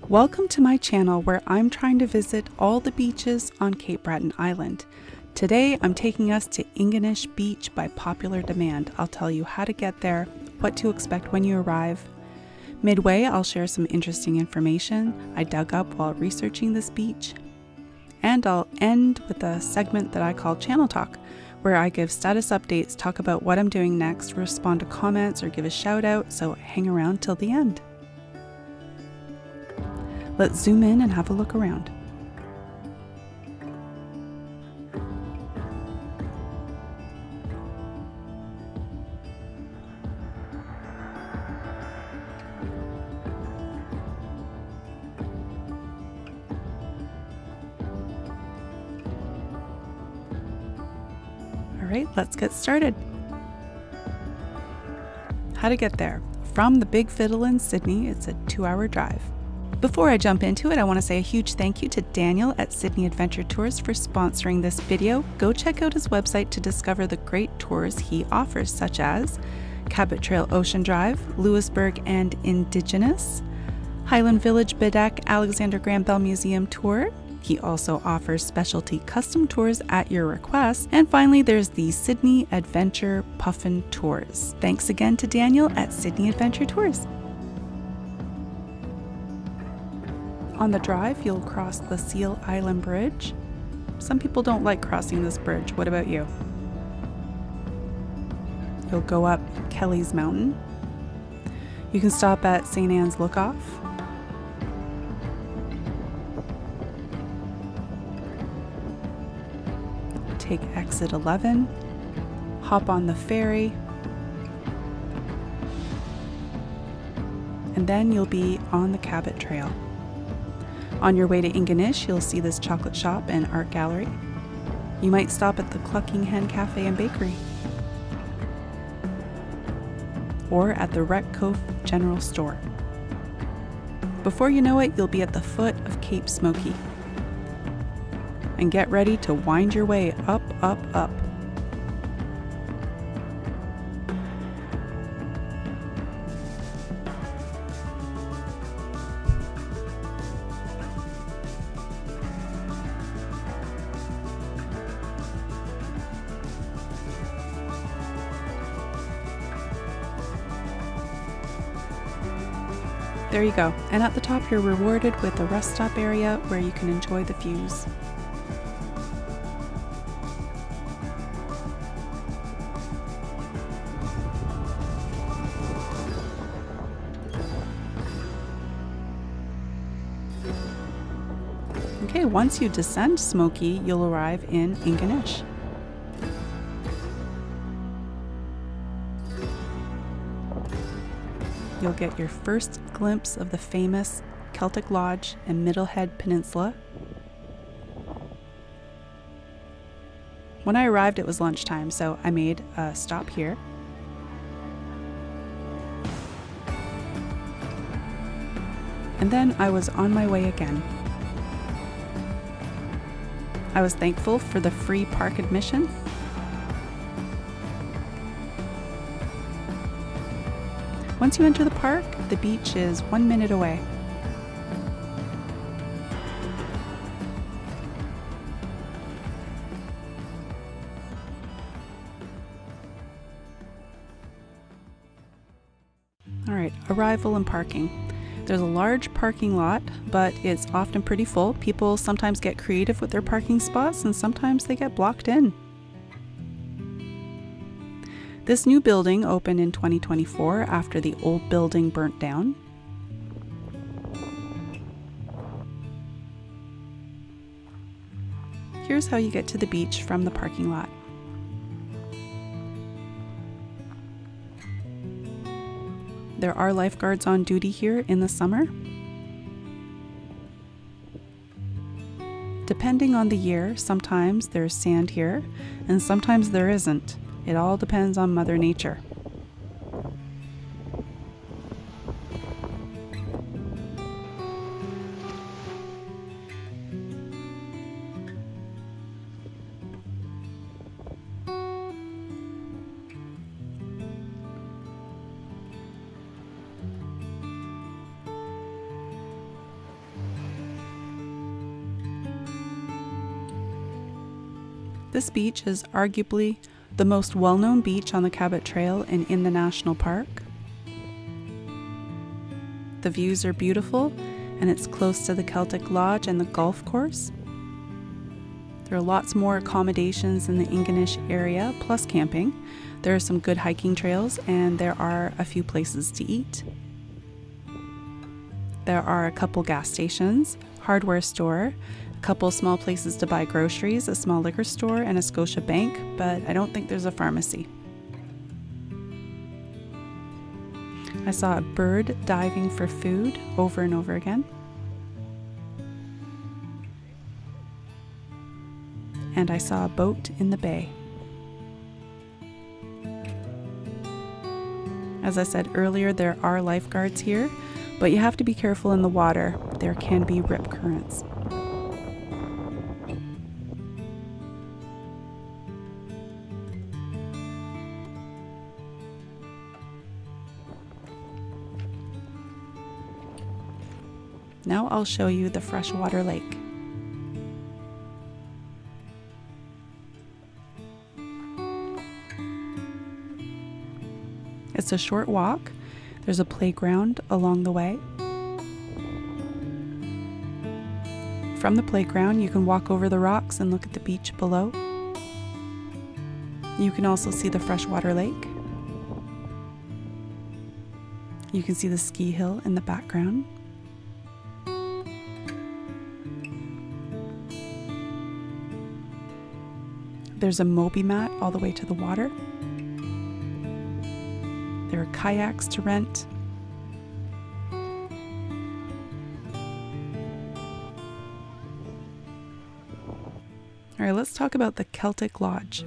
Welcome to my channel where I'm trying to visit all the beaches on Cape Breton Island. Today I'm taking us to Ingonish Beach by popular demand. I'll tell you how to get there, what to expect when you arrive. Midway, I'll share some interesting information I dug up while researching this beach. And I'll end with a segment that I call Channel Talk, where I give status updates, talk about what I'm doing next, respond to comments, or give a shout out, so hang around till the end. Let's zoom in and have a look around. All right, let's get started. How to get there. From the Big Fiddle in Sydney, it's a 2-hour drive. Before I jump into it, I want to say a huge thank you to Daniel at Sydney Adventure Tours for sponsoring this video. Go check out his website to discover the great tours he offers, such as Cabot Trail Ocean Drive, Louisburg and Indigenous, Highland Village Bedeck Alexander Graham Bell Museum Tour. He also offers specialty custom tours at your request. And finally, there's the Sydney Adventure Puffin Tours. Thanks again to Daniel at Sydney Adventure Tours. On the drive, you'll cross the Seal Island Bridge. Some people don't like crossing this bridge. What about you? You'll go up Kelly's Mountain. You can stop at St. Anne's Lookoff. Take exit 11, hop on the ferry, and then you'll be on the Cabot Trail. On your way to Ingonish, you'll see this chocolate shop and art gallery. You might stop at the Clucking Hen Cafe and Bakery, or at the Wreck Cove General Store. Before you know it, you'll be at the foot of Cape Smoky. And get ready to wind your way up, up, up. There you go. And at the top, you're rewarded with a rest stop area where you can enjoy the views. Okay, once you descend Smoky, you'll arrive in Ingonish. You'll get your first glimpse of the famous Celtic Lodge and Middlehead Peninsula. When I arrived, it was lunchtime, so I made a stop here. And then I was on my way again. I was thankful for the free park admission. Once you enter the park, the beach is 1 minute away. All right, arrival and parking. There's a large parking lot, but it's often pretty full. People sometimes get creative with their parking spots, and sometimes they get blocked in. This new building opened in 2024 after the old building burnt down. Here's how you get to the beach from the parking lot. There are lifeguards on duty here in the summer. Depending on the year, sometimes there's sand here, and sometimes there isn't. It all depends on Mother Nature. This beach is arguably the most well-known beach on the Cabot Trail and in the national park. The views are beautiful, and it's close to the Celtic Lodge and the golf course. There are lots more accommodations in the Ingonish area, plus camping. There are some good hiking trails, and there are a few places to eat. There are a couple gas stations, hardware store, a couple small places to buy groceries, a small liquor store, and a Scotia bank, but I don't think there's a pharmacy. I saw a bird diving for food over and over again. And I saw a boat in the bay. As I said earlier, there are lifeguards here, but you have to be careful in the water. There can be rip currents. Now I'll show you the freshwater lake. It's a short walk. There's a playground along the way. From the playground, you can walk over the rocks and look at the beach below. You can also see the freshwater lake. You can see the ski hill in the background. There's a Moby mat all the way to the water. There are kayaks to rent. All right, let's talk about the Keltic Lodge.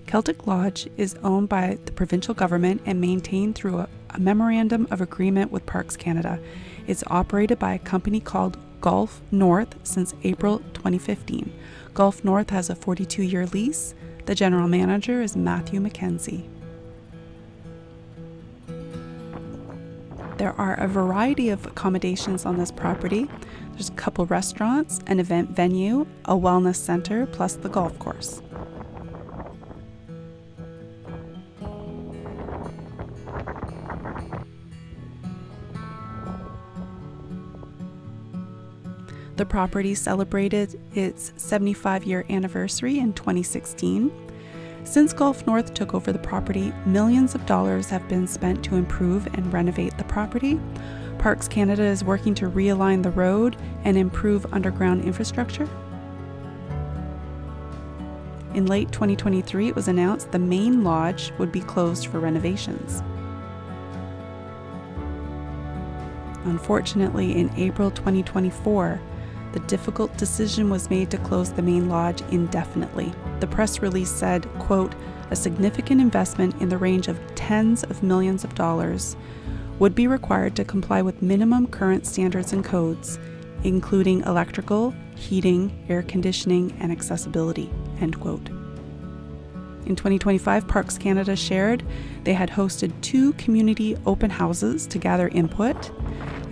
Keltic Lodge is owned by the provincial government and maintained through a memorandum of agreement with Parks Canada. It's operated by a company called Gulf North since April 2015. Gulf North has a 42-year lease. The general manager is Matthew McKenzie. There are a variety of accommodations on this property. There's a couple restaurants, an event venue, a wellness center, plus the golf course. The property celebrated its 75-year anniversary in 2016. Since Gulf North took over the property, millions of dollars have been spent to improve and renovate the property. Parks Canada is working to realign the road and improve underground infrastructure. In late 2023, it was announced the main lodge would be closed for renovations. Unfortunately, in April 2024, the difficult decision was made to close the main lodge indefinitely. The press release said, quote, "A significant investment in the range of tens of millions of dollars would be required to comply with minimum current standards and codes, including electrical, heating, air conditioning, and accessibility," end quote. In 2025, Parks Canada shared they had hosted 2 community open houses to gather input,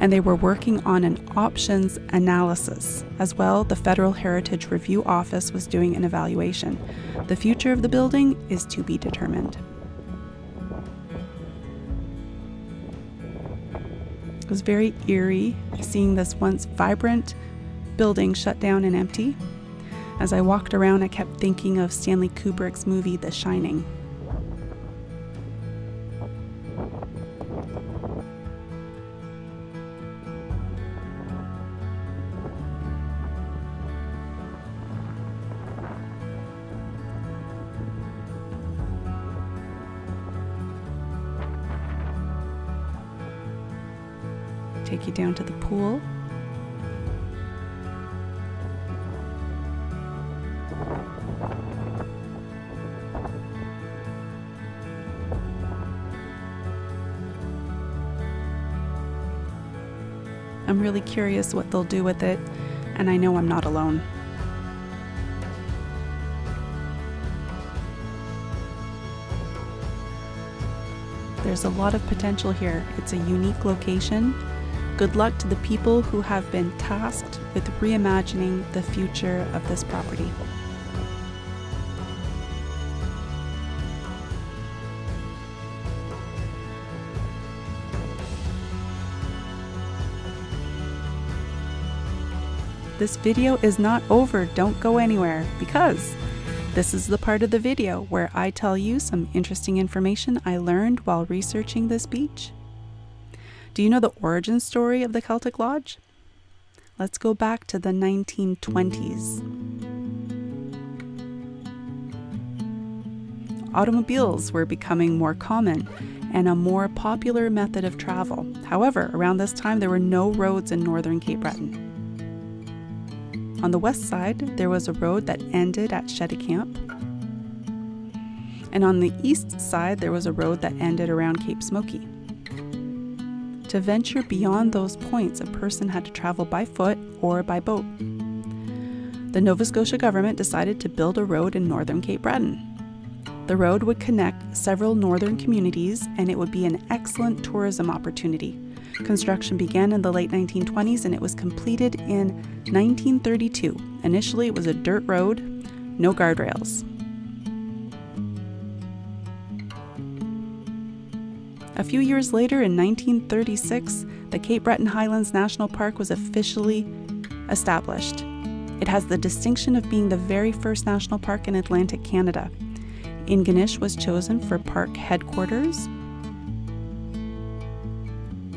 and they were working on an options analysis. As well, the Federal Heritage Review Office was doing an evaluation. The future of the building is to be determined. It was very eerie seeing this once vibrant building shut down and empty. As I walked around, I kept thinking of Stanley Kubrick's movie, The Shining. Take you down to the pool. I'm really curious what they'll do with it, and I know I'm not alone. There's a lot of potential here. It's a unique location. Good luck to the people who have been tasked with reimagining the future of this property. this video is not over. Don't go anywhere, because this is the part of the video where I tell you some interesting information I learned while researching this beach. Do you know the origin story of the Celtic Lodge? Let's go back to the 1920s. Automobiles were becoming more common and a more popular method of travel. However, around this time there were no roads in northern Cape Breton. On the west side, there was a road that ended at Camp, and on the east side there was a road that ended around Cape Smoky. To venture beyond those points, a person had to travel by foot or by boat. The Nova Scotia government decided to build a road in northern Cape Breton. The road would connect several northern communities, and it would be an excellent tourism opportunity. Construction began in the late 1920s and it was completed in 1932. Initially, it was a dirt road, no guardrails. A few years later, in 1936, the Cape Breton Highlands National Park was officially established. It has the distinction of being the very first national park in Atlantic Canada. Ingonish was chosen for park headquarters.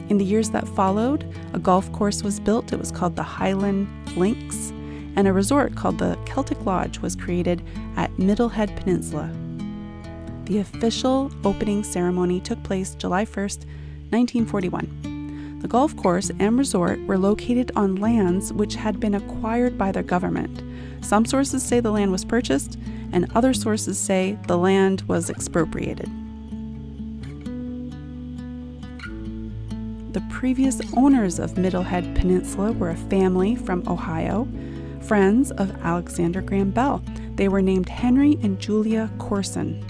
In the years that followed, a golf course was built. It was called the Highland Links, and a resort called the Keltic Lodge was created at Middlehead Peninsula. The official opening ceremony took place July 1st, 1941. The golf course and resort were located on lands which had been acquired by the government. Some sources say the land was purchased, and other sources say the land was expropriated. The previous owners of Middlehead Peninsula were a family from Ohio, friends of Alexander Graham Bell. They were named Henry and Julia Corson.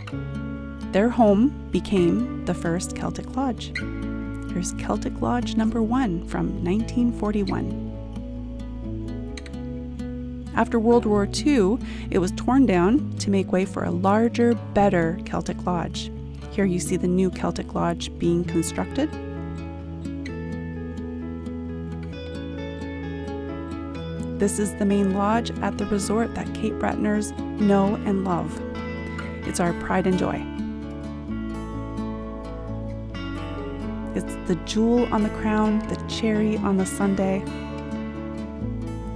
Their home became the first Celtic Lodge. Here's Celtic Lodge number 1 from 1941. After World War II, it was torn down to make way for a larger, better Celtic Lodge. Here you see the new Celtic Lodge being constructed. This is the main lodge at the resort that Cape Bretoners know and love. It's our pride and joy. It's the jewel on the crown, the cherry on the sundae.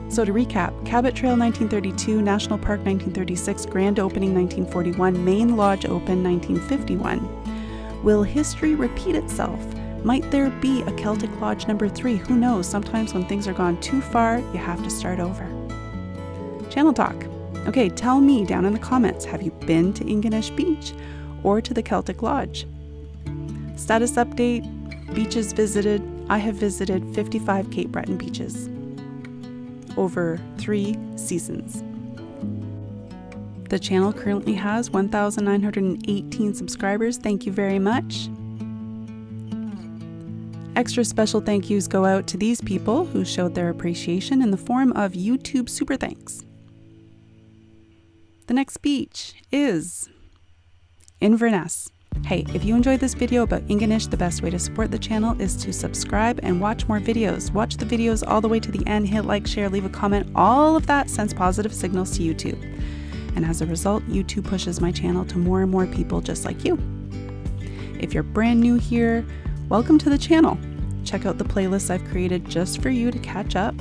So to recap, Cabot Trail 1932, National Park 1936, Grand Opening 1941, Main Lodge Open 1951. Will history repeat itself? Might there be a Celtic Lodge number 3? Who knows? Sometimes when things are gone too far, you have to start over. Channel Talk. Okay, tell me down in the comments, have you been to Ingonish Beach or to the Celtic Lodge? Status update, beaches visited. I have visited 55 Cape Breton beaches over 3 seasons. The channel currently has 1,918 subscribers. Thank you very much. Extra special thank yous go out to these people who showed their appreciation in the form of YouTube super thanks. The next beach is Inverness. Hey, if you enjoyed this video about Ingonish, the best way to support the channel is to subscribe and watch more videos. Watch the videos all the way to the end, hit like, share, leave a comment. All of that sends positive signals to YouTube. And as a result, YouTube pushes my channel to more and more people just like you. If you're brand new here, welcome to the channel. Check out the playlists I've created just for you to catch up.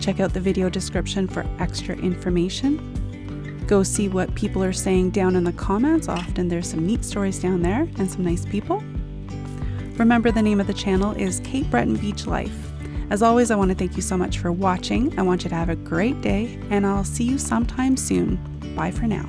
Check out the video description for extra information. Go see what people are saying down in the comments. Often there's some neat stories down there and some nice people. Remember, the name of the channel is Cape Breton Beach Life. As always, I want to thank you so much for watching. I want you to have a great day, and I'll see you sometime soon. Bye for now.